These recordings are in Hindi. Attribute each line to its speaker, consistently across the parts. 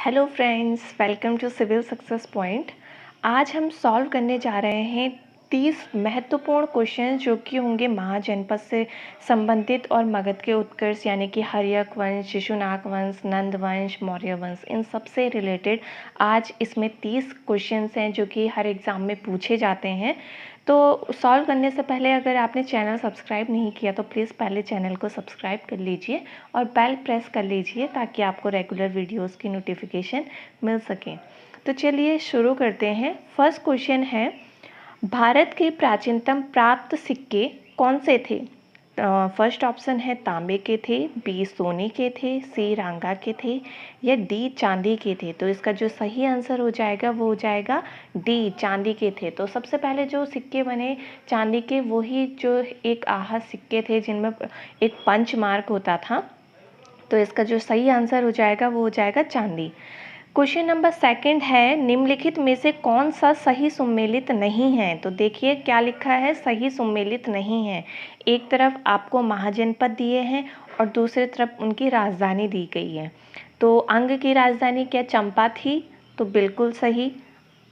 Speaker 1: Hello friends, welcome to civil success point. आज हम सॉल्व करने जा रहे हैं 30 महत्वपूर्ण क्वेश्चन जो कि होंगे महाजनपद से संबंधित और मगध के उत्कर्ष यानी कि हर्यक वंश, शिशुनाग वंश, नंद वंश, मौर्य वंश, इन सब से रिलेटेड आज इसमें 30 क्वेश्चंस हैं जो कि हर एग्ज़ाम में पूछे जाते हैं। तो सॉल्व करने से पहले अगर आपने चैनल सब्सक्राइब नहीं किया तो प्लीज़ पहले चैनल को सब्सक्राइब कर लीजिए और बेल प्रेस कर लीजिए ताकि आपको रेगुलर वीडियोस की नोटिफिकेशन मिल सके। तो चलिए शुरू करते हैं। फर्स्ट क्वेश्चन है, भारत के प्राचीनतम प्राप्त सिक्के कौन से थे? फर्स्ट ऑप्शन है तांबे के थे, बी सोने के थे, सी रांगा के थे या डी चांदी के थे। तो इसका जो सही आंसर हो जाएगा वो हो जाएगा डी चांदी के थे। तो सबसे पहले जो सिक्के बने चांदी के वही जो एक आहत सिक्के थे जिनमें एक पंच मार्क होता था। तो इसका जो सही आंसर हो जाएगा वो हो जाएगा चांदी। क्वेश्चन नंबर सेकंड है, निम्नलिखित में से कौन सा सही सुमेलित नहीं है? तो देखिए क्या लिखा है, सही सुमेलित नहीं है। एक तरफ आपको महाजनपद दिए हैं और दूसरी तरफ उनकी राजधानी दी गई है। तो अंग की राजधानी क्या चंपा थी? तो बिल्कुल सही,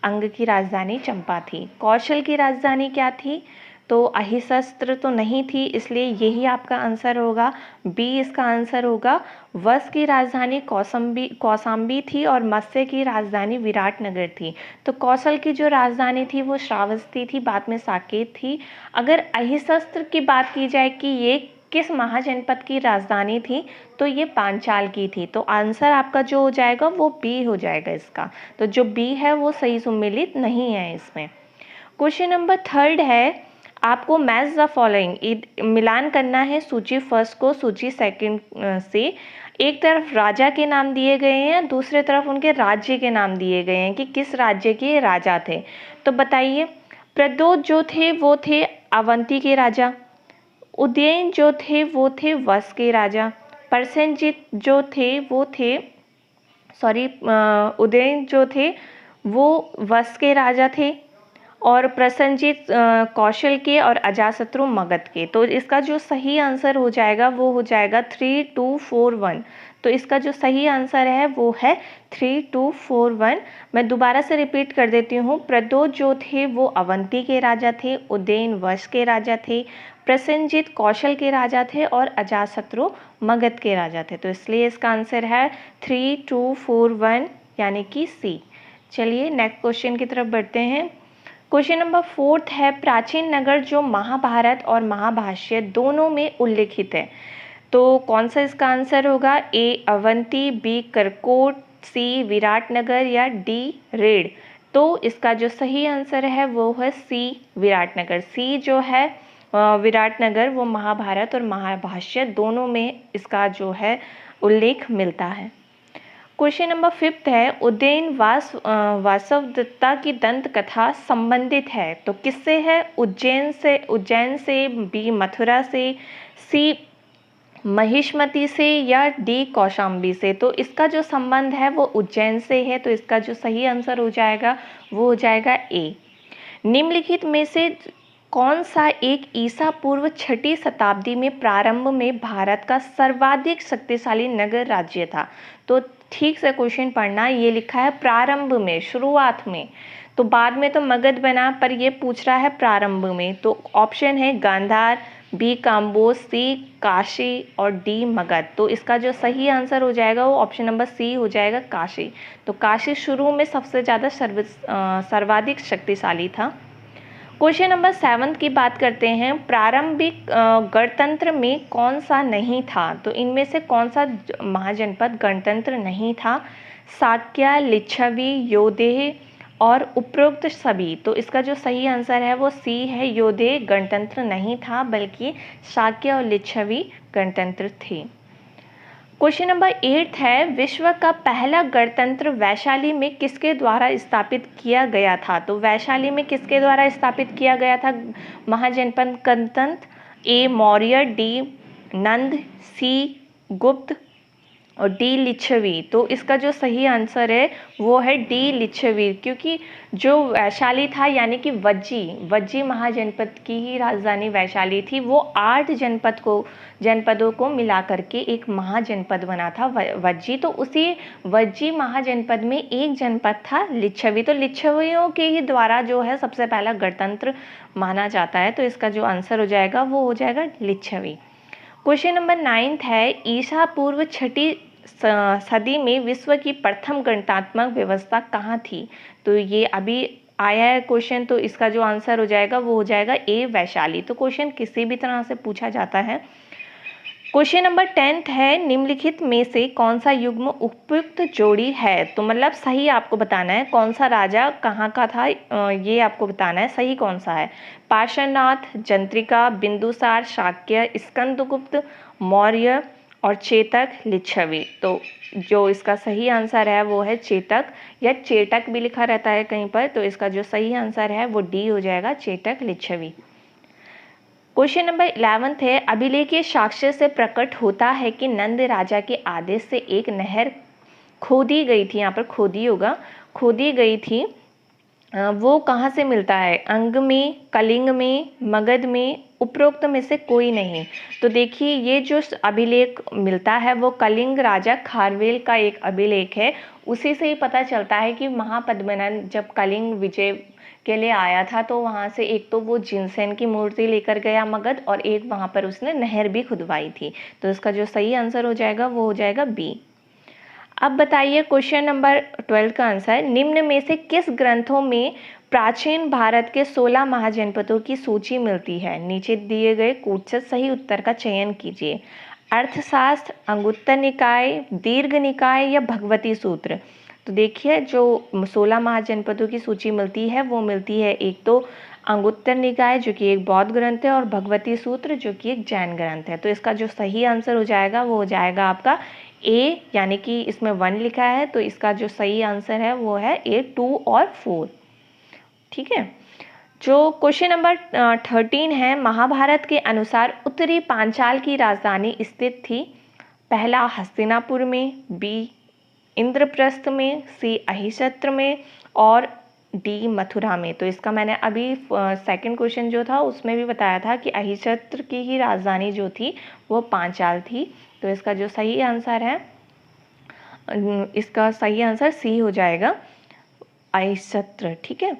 Speaker 1: अंग की राजधानी चंपा थी। कौशल की राजधानी क्या थी? तो अहिशस्त्र तो नहीं थी, इसलिए यही आपका आंसर होगा, बी इसका आंसर होगा। वश की राजधानी कौशाम्बी थी और मत्स्य की राजधानी विराटनगर थी। तो कौशल की जो राजधानी थी वो श्रावस्ती थी, बाद में साकेत थी। अगर अहिशस्त्र की बात की जाए कि ये किस महाजनपद की राजधानी थी, तो ये पांचाल की थी। तो आंसर आपका जो हो जाएगा वो बी हो जाएगा इसका। तो जो बी है वो सही सुमेलित नहीं है इसमें। क्वेश्चन नंबर थर्ड है, आपको मैच द फॉलोइंग, मिलान करना है सूची फर्स्ट को सूची सेकंड से। एक तरफ राजा के नाम दिए गए हैं, दूसरे तरफ उनके राज्य के नाम दिए गए हैं कि किस राज्य के राजा थे। तो बताइए, प्रद्योत जो थे वो थे अवंती के राजा, उदयन जो थे वो थे वश के राजा, प्रसेनजीत जो थे वो थे उदयन जो थे वो वश के राजा थे और प्रसेनजीत कौशल के और अजातशत्रु मगध के। तो इसका जो सही आंसर हो जाएगा वो हो जाएगा 3241। तो इसका जो सही आंसर है वो है 3241। मैं दोबारा से रिपीट कर देती हूँ। प्रद्योत जो थे वो अवंती के राजा थे, उदयन वश के राजा थे, प्रसेनजीत कौशल के राजा थे और अजातशत्रु मगध के राजा थे। तो इसलिए इसका आंसर है 3241 यानी कि सी। चलिए नेक्स्ट क्वेश्चन की तरफ बढ़ते हैं। क्वेश्चन नंबर फोर्थ है, प्राचीन नगर जो महाभारत और महाभाष्य दोनों में उल्लिखित है। तो कौन सा इसका आंसर होगा? ए अवंती, बी करकोट, सी विराटनगर या डी रेड। तो इसका जो सही आंसर है वो है सी विराटनगर। सी जो है विराटनगर वो महाभारत और महाभाष्य दोनों में इसका जो है उल्लेख मिलता है। क्वेश्चन नंबर फिफ्थ है, उदयन वासवदत्ता की दंत कथा संबंधित है। तो किससे है? उज्जैन से, बी मथुरा से, सी महिष्मती से या डी कौशाम्बी से। तो इसका जो संबंध है वो उज्जैन से है। तो इसका जो सही आंसर हो जाएगा वो हो जाएगा ए। निम्नलिखित में से कौन सा एक ईसा पूर्व 6ठी शताब्दी में प्रारंभ में भारत का सर्वाधिक शक्तिशाली नगर राज्य था? तो ठीक से क्वेश्चन पढ़ना, ये लिखा है प्रारंभ में, शुरुआत में। तो बाद में तो मगध बना, पर ये पूछ रहा है प्रारंभ में। तो ऑप्शन है गांधार, बी काम्बोज, सी काशी और डी मगध। तो इसका जो सही आंसर हो जाएगा वो ऑप्शन नंबर सी हो जाएगा, काशी। तो काशी शुरू में सबसे ज़्यादा सर्वाधिक शक्तिशाली था। क्वेश्चन नंबर 7 की बात करते हैं, प्रारंभिक गणतंत्र में कौन सा नहीं था? तो इनमें से कौन सा महाजनपद गणतंत्र नहीं था? शाक्य, लिच्छवी, योधेय और उपरोक्त सभी। तो इसका जो सही आंसर है वो सी है, योधेय गणतंत्र नहीं था बल्कि शाक्य और लिच्छवी गणतंत्र थे। क्वेश्चन नंबर 8 है, विश्व का पहला गणतंत्र वैशाली में किसके द्वारा स्थापित किया गया था? तो वैशाली में किसके द्वारा स्थापित किया गया था महाजनपद गणतंत्र? ए मौर्य, डी नंद, सी गुप्त और डी लिच्छवी। तो इसका जो सही आंसर है वो है डी लिच्छवी, क्योंकि जो वैशाली था यानी कि वज्जी महाजनपद की ही राजधानी वैशाली थी, वो 8 जनपदों को मिला करके एक महाजनपद बना था वज्जी। तो उसी वज्जी महाजनपद में एक जनपद था लिच्छवी। तो लिच्छवियों के ही द्वारा जो है सबसे पहला गणतंत्र माना जाता है। तो इसका जो आंसर हो जाएगा वो हो जाएगा लिच्छवी। क्वेश्चन नंबर 9 है, ईसा पूर्व 6ठी सदी में विश्व की प्रथम गणनात्मक व्यवस्था कहाँ थी? तो ये अभी आया है क्वेश्चन, तो इसका जो आंसर हो जाएगा वो हो जाएगा ए वैशाली। तो क्वेश्चन किसी भी तरह से पूछा जाता है। क्वेश्चन नंबर 10 है, निम्नलिखित में से कौन सा युग्म उपयुक्त जोड़ी है? तो मतलब सही आपको बताना है कौन सा राजा कहाँ का था, ये आपको बताना है सही कौन सा है। पार्श्वनाथ, जंत्रिका, बिंदुसार, शाक्य, स्कंदगुप्त मौर्य और चेतक लिच्छवी। तो जो इसका सही आंसर है वो है चेतक, या चेटक भी लिखा रहता है कहीं पर। तो इसका जो सही आंसर है वो डी हो जाएगा, चेटक लिच्छवी। क्वेश्चन नंबर 11 है, अभिलेखीय साक्ष्य से प्रकट होता है कि नंद राजा के आदेश से एक नहर खोदी गई थी, यहाँ पर खोदी होगा, खोदी गई थी, वो कहाँ से मिलता है? अंग में, कलिंग में, मगध में, उपरोक्त में से कोई नहीं। तो देखिए ये जो अभिलेख मिलता है वो कलिंग राजा खारवेल का एक अभिलेख है। उसी से ही पता चलता है कि महापद्मनंद जब कलिंग विजय के लिए आया था तो वहाँ से एक तो वो जिनसेन की मूर्ति लेकर गया मगध, और एक वहाँ पर उसने नहर भी खुदवाई थी। तो इसका जो सही आंसर हो जाएगा वो हो जाएगा बी। अब बताइए क्वेश्चन नंबर 12 का आंसर, निम्न में से किस ग्रंथों में प्राचीन भारत के 16 महाजनपदों की सूची मिलती है? नीचे दिए गए कूट से सही उत्तर का चयन कीजिए। अर्थशास्त्र, अंगुत्तर निकाय, दीर्घ निकाय या भगवती सूत्र। तो देखिए जो 16 महाजनपदों की सूची मिलती है वो मिलती है एक तो अंगुत्तर निकाय जो कि एक बौद्ध ग्रंथ है, और भगवती सूत्र जो कि एक जैन ग्रंथ है। तो इसका जो सही आंसर हो जाएगा वो हो जाएगा आपका ए, यानी कि इसमें 1 लिखा है, तो इसका जो सही आंसर है वो है ए 2 और 4। ठीक है। जो क्वेश्चन नंबर 13 है, महाभारत के अनुसार उत्तरी पांचाल की राजधानी स्थित थी? पहला हस्तिनापुर में, बी इंद्रप्रस्थ में, सी अहिछत्र में और डी मथुरा में। तो इसका मैंने अभी सेकंड क्वेश्चन जो था उसमें भी बताया था कि अहिछत्र की ही राजधानी जो थी वो पांचाल थी। तो इसका जो सही आंसर है, इसका सही आंसर सी हो जाएगा, अहिछत्र। ठीक है।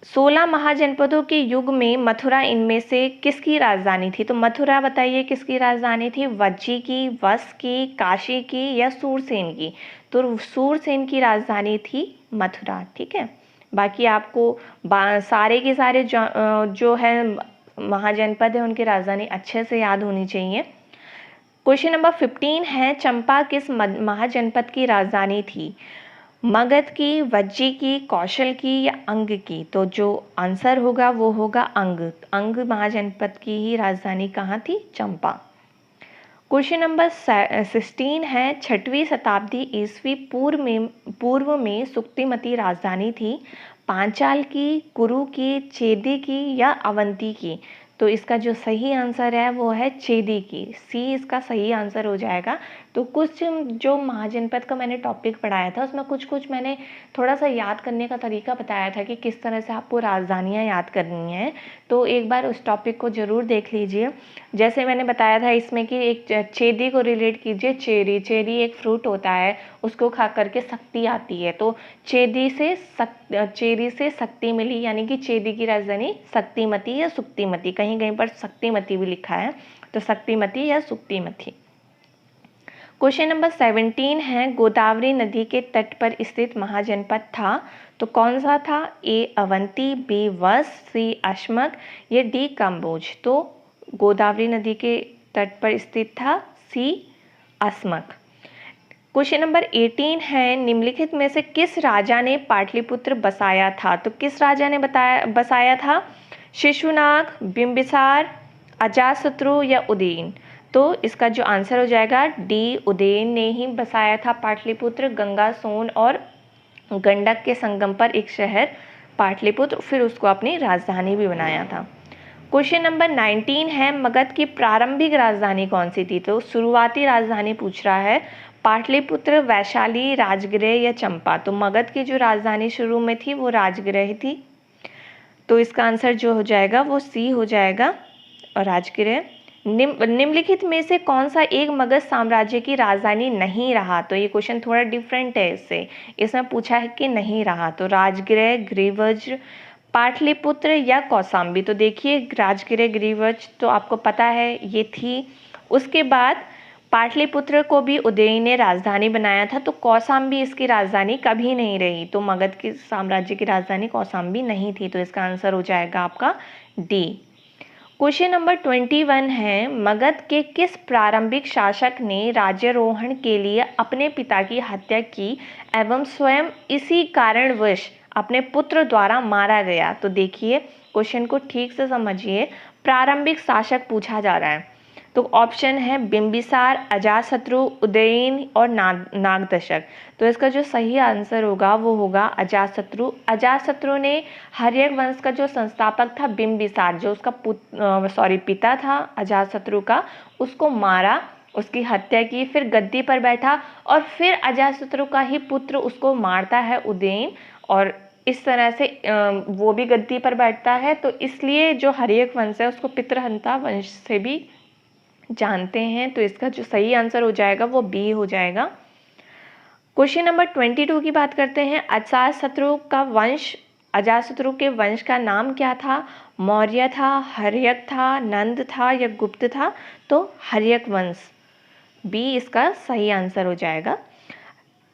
Speaker 1: 16 महाजनपदों के युग में मथुरा इनमें से किसकी राजधानी थी? तो मथुरा बताइए किसकी राजधानी थी? वज्जी की, वत्स की, काशी की या सूरसेन की? तो सूरसेन की राजधानी थी मथुरा। ठीक है। बाकी आपको सारे के सारे जो है महाजनपद है उनकी राजधानी अच्छे से याद होनी चाहिए। क्वेश्चन नंबर 15 है, चंपा किस महाजनपद की राजधानी थी? मगध की, वज्जी की, कौशल की या अंग की? तो जो आंसर होगा वो होगा अंग महाजनपद की ही राजधानी कहाँ थी? चंपा। क्वेश्चन नंबर 16 है, 6वीं शताब्दी ईस्वी पूर्व में सुक्तिमती राजधानी थी? पांचाल की, कुरु की, चेदी की या अवंती की? तो इसका जो सही आंसर है वो है चेदी की, सी इसका सही आंसर हो जाएगा। तो कुछ जो महाजनपद का मैंने टॉपिक पढ़ाया था उसमें कुछ मैंने थोड़ा सा याद करने का तरीका बताया था कि किस तरह से आपको राजधानियाँ याद करनी हैं। तो एक बार उस टॉपिक को ज़रूर देख लीजिए। जैसे मैंने बताया था इसमें कि एक चेदी को रिलेट कीजिए, चेरी एक फ्रूट होता है, उसको खा करके शक्ति आती है। तो चेरी से शक्ति मिली, यानी कि चेदी की राजधानी शक्तिमती या सुक्तिमती, कहीं कहीं पर शक्तिमती भी लिखा है, तो शक्तिमती या सुक्तिमती। क्वेश्चन नंबर 17 है, गोदावरी नदी के तट पर स्थित महाजनपद था? तो कौन सा था? ए अवंती, बी वत्स, सी अश्मक या डी कंबोज? तो गोदावरी नदी के तट पर स्थित था सी अस्मक। क्वेश्चन नंबर 18 है, निम्नलिखित में से किस राजा ने पाटलिपुत्र बसाया था? तो किस राजा ने बसाया था? शिशुनाग, बिंबिसार, अजातशत्रु या उदयन? तो इसका जो आंसर हो जाएगा डी, उदयन ने ही बसाया था पाटलिपुत्र। गंगा, सोन और गंडक के संगम पर एक शहर पाटलिपुत्र, फिर उसको अपनी राजधानी भी बनाया था। क्वेश्चन नंबर 19 है, मगध की प्रारंभिक राजधानी कौन सी थी? तो शुरुआती राजधानी पूछ रहा है, पाटलिपुत्र, वैशाली, राजगृह या चंपा। तो मगध की जो राजधानी शुरू में थी वो राजगृह थी, तो इसका आंसर जो हो जाएगा वो सी हो जाएगा और राजगृह। निम्नलिखित में से कौन सा एक मगध साम्राज्य की राजधानी नहीं रहा? तो ये क्वेश्चन थोड़ा डिफरेंट है इससे, इसमें पूछा है कि नहीं रहा। तो राजगृह, गृहवज्र, पाटलिपुत्र या कौशाम्बी। तो देखिए राजगृह, गृहवज्र तो आपको पता है ये थी। उसके बाद पाटलिपुत्र को भी उदयन ने राजधानी बनाया था, तो कौशाम्बी इसकी राजधानी कभी नहीं रही। तो मगध की साम्राज्य की राजधानी कौशाम्बी नहीं थी, तो इसका आंसर हो जाएगा आपका डी। क्वेश्चन नंबर 21 है, मगध के किस प्रारंभिक शासक ने राज्यारोहण के लिए अपने पिता की हत्या की एवं स्वयं इसी कारणवश अपने पुत्र द्वारा मारा गया? तो देखिए क्वेश्चन को ठीक से समझिए, प्रारंभिक शासक पूछा जा रहा है। तो ऑप्शन है बिंबिसार, अजातशत्रु, उदयन और नागदशक। तो इसका जो सही आंसर होगा वो होगा अजातशत्रु। अजातशत्रु ने हर्यक वंश का जो संस्थापक था बिंबिसार, जो उसका पिता था अजातशत्रु का, उसको मारा, उसकी हत्या की, फिर गद्दी पर बैठा और फिर अजातशत्रु का ही पुत्र उसको मारता है उदयन, और इस तरह से वो भी गद्दी पर बैठता है। तो इसलिए जो हर्यक वंश है उसको पितृहंता वंश से भी जानते हैं। तो इसका जो सही आंसर हो जाएगा वो बी हो जाएगा। क्वेश्चन नंबर 22 की बात करते हैं, अजातशत्रु के वंश का नाम क्या था? मौर्य था, हर्यक था, नंद था या गुप्त था? तो हर्यक वंश, बी इसका सही आंसर हो जाएगा।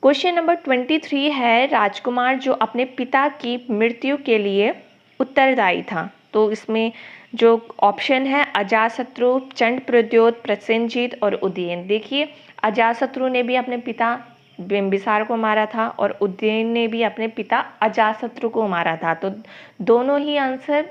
Speaker 1: क्वेश्चन नंबर 23 है, राजकुमार जो अपने पिता की मृत्यु के लिए उत्तरदायी था। तो इसमें जो ऑप्शन है अजातशत्रु, चंडप्रद्योत, प्रसेनजीत और उदयन। देखिए अजातशत्रु ने भी अपने पिता बिंबिसार को मारा था और उदयन ने भी अपने पिता अजातशत्रु को मारा था, तो दोनों ही आंसर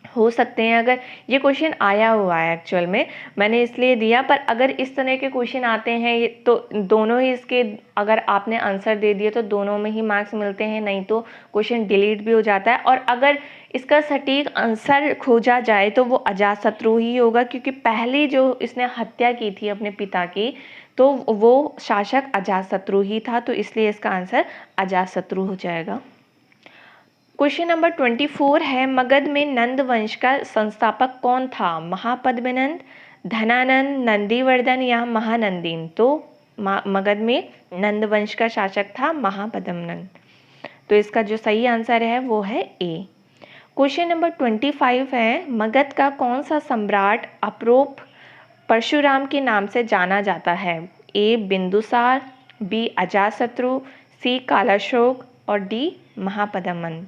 Speaker 1: हो सकते हैं। अगर ये क्वेश्चन आया हुआ है एक्चुअल में, मैंने इसलिए दिया, पर अगर इस तरह के क्वेश्चन आते हैं तो दोनों ही इसके अगर आपने आंसर दे दिए तो दोनों में ही मार्क्स मिलते हैं, नहीं तो क्वेश्चन डिलीट भी हो जाता है। और अगर इसका सटीक आंसर खोजा जाए तो वो अजातशत्रु ही होगा, क्योंकि पहली जो इसने हत्या की थी अपने पिता की तो वो शासक अजातशत्रु ही था, तो इसलिए इसका आंसर अजातशत्रु हो जाएगा। क्वेश्चन नंबर 24 है, मगध में नंद वंश का संस्थापक कौन था? महापद्मनंद, धनानंद, नंदीवर्धन या महानंदीन। तो मगध में नंद वंश का शासक था महापद्मनंद, तो इसका जो सही आंसर है वो है ए। क्वेश्चन नंबर 25 है, मगध का कौन सा सम्राट अप्रोप परशुराम के नाम से जाना जाता है? ए बिंदुसार, बी अजातशत्रु, सी कालाशोक और डी महापद्मनंद।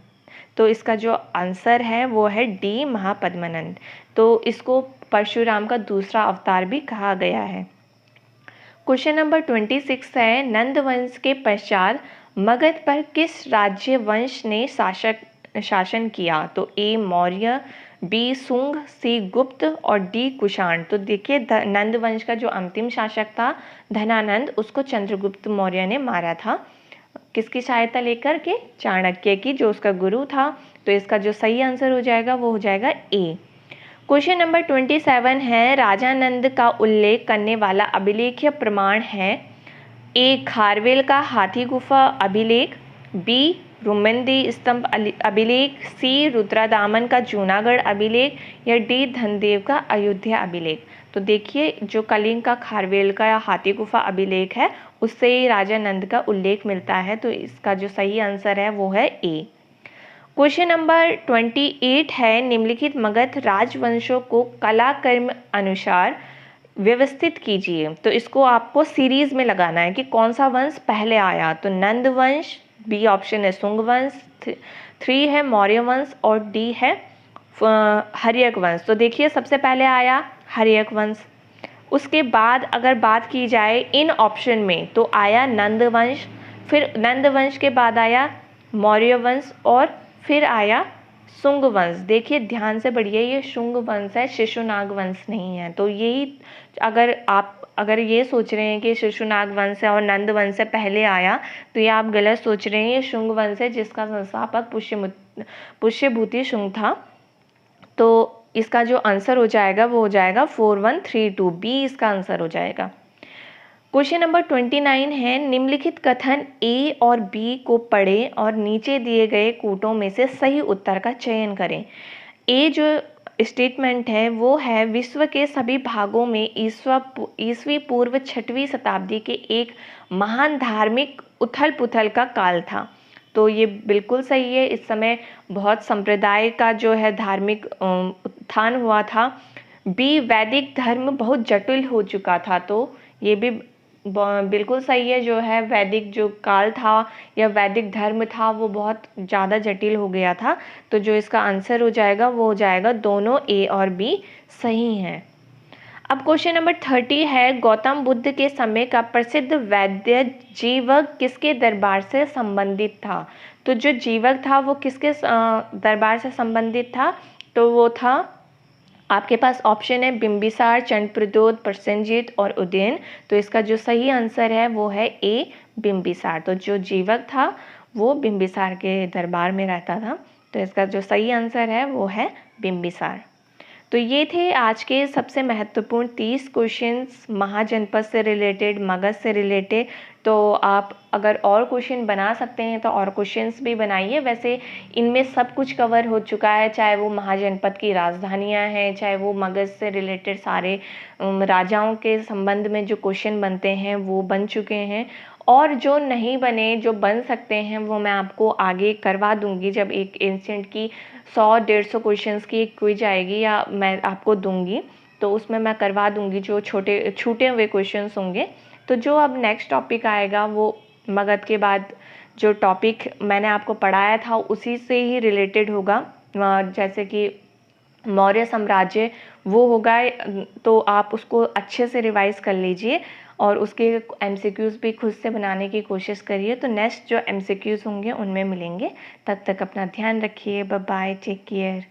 Speaker 1: तो इसका जो आंसर है वो है डी महापद्मनंद। तो इसको परशुराम का दूसरा अवतार भी कहा गया है। क्वेश्चन नंबर 26 है, नंद वंश के पश्चात मगध पर किस राज्य वंश ने शासन किया? तो ए मौर्य, बी सुंग, सी गुप्त और डी कुषाण। तो देखिए नंद वंश का जो अंतिम शासक था धनानंद, उसको चंद्रगुप्त मौर्य ने मारा था, किसकी सहायता लेकर के? चाणक्य की, जो उसका गुरु था। तो इसका जो सही आंसर हो जाएगा वो हो जाएगा ए। क्वेश्चन नंबर 27 है, राजा नंद का उल्लेख करने वाला अभिलेखीय प्रमाण है? ए खारवेल का हाथी गुफा अभिलेख, बी रुमंदी स्तंभ अभिलेख, सी रुद्रदामन का जूनागढ़ अभिलेख या डी धनदेव का अयोध्या अभिलेख। तो देखिए जो कलिंग का खारवेल का या हाथी गुफा अभिलेख है उससे ही राजा नंद का उल्लेख मिलता है, तो इसका जो सही आंसर है वो है ए। क्वेश्चन नंबर 28 है, निम्नलिखित मगध राजवंशों को कलाक्रम अनुसार व्यवस्थित कीजिए। तो इसको आपको सीरीज में लगाना है कि कौन सा वंश पहले आया। तो नंद वंश, बी ऑप्शन है सुंग वंश, 3 है मौर्य वंश और डी है हर्यक वंश। तो देखिए सबसे पहले आया हर्यक वंश, उसके बाद अगर बात की जाए इन ऑप्शन में तो आया नंद वंश, फिर नंद वंश के बाद आया मौर्य वंश और फिर आया शुंग वंश। देखिए ध्यान से पढ़िए, ये शुंग वंश है, शिशुनाग वंश नहीं है। तो यही अगर ये सोच रहे हैं कि शिशुनाग वंश है और नंद वंश से पहले आया तो ये आप गलत सोच रहे हैं। ये शुंग वंश है जिसका संस्थापक पुष्यभूति शुंग था। तो इसका जो आंसर हो जाएगा वो हो जाएगा 4132, बी इसका आंसर हो जाएगा। क्वेश्चन नंबर 29 है, निम्नलिखित कथन ए और बी को पढ़ें और नीचे दिए गए कूटों में से सही उत्तर का चयन करें। ए जो स्टेटमेंट है वो है, विश्व के सभी भागों में ईसवी पूर्व 6वीं शताब्दी के एक महान धार्मिक उथल पुथल का काल था। तो ये बिल्कुल सही है। इस समय बहुत संप्रदाय का जो है धार्मिक उत्थान हुआ था। बी, वैदिक धर्म बहुत जटिल हो चुका था। तो ये भी बिल्कुल सही है। जो है वैदिक जो काल था या वैदिक धर्म था वो बहुत ज़्यादा जटिल हो गया था। तो जो इसका आंसर हो जाएगा वो हो जाएगा, दोनों ए और बी सही हैं। अब क्वेश्चन नंबर 30 है, गौतम बुद्ध के समय का प्रसिद्ध वैद्य जीवक किसके दरबार से संबंधित था? तो जो जीवक था वो किसके दरबार से संबंधित था? तो वो था, आपके पास ऑप्शन है बिंबिसार, चंद्रप्रद्योत, प्रसेनजीत और उदयन। तो इसका जो सही आंसर है वो है ए, बिंबिसार। तो जो जीवक था वो बिंबिसार के दरबार में रहता था। तो इसका जो सही आंसर है वो है बिंबिसार। तो ये थे आज के सबसे महत्वपूर्ण 30 क्वेश्चंस महाजनपद से रिलेटेड, मगध से रिलेटेड। तो आप अगर और क्वेश्चन बना सकते हैं तो और क्वेश्चंस भी बनाइए। वैसे इनमें सब कुछ कवर हो चुका है, चाहे वो महाजनपद की राजधानियां हैं, चाहे वो मगध से रिलेटेड सारे राजाओं के संबंध में जो क्वेश्चन बनते हैं वो बन चुके हैं। और जो नहीं बने, जो बन सकते हैं, वो मैं आपको आगे करवा दूंगी। जब एक एंशिएंट की 100-150 क्वेश्चंस की एक क्विज आएगी या मैं आपको दूंगी, तो उसमें मैं करवा दूंगी जो छोटे छूटे हुए क्वेश्चंस होंगे। तो जो अब नेक्स्ट टॉपिक आएगा वो मगध के बाद जो टॉपिक मैंने आपको पढ़ाया था उसी से ही रिलेटेड होगा। जैसे कि मौर्य साम्राज्य वो होगा। तो आप उसको अच्छे से रिवाइज कर लीजिए और उसके एमसीक्यूज़ भी खुद से बनाने की कोशिश करिए। तो नेक्स्ट जो एमसीक्यूज़ होंगे उनमें मिलेंगे। तब तक अपना ध्यान रखिए। Bye bye, take care.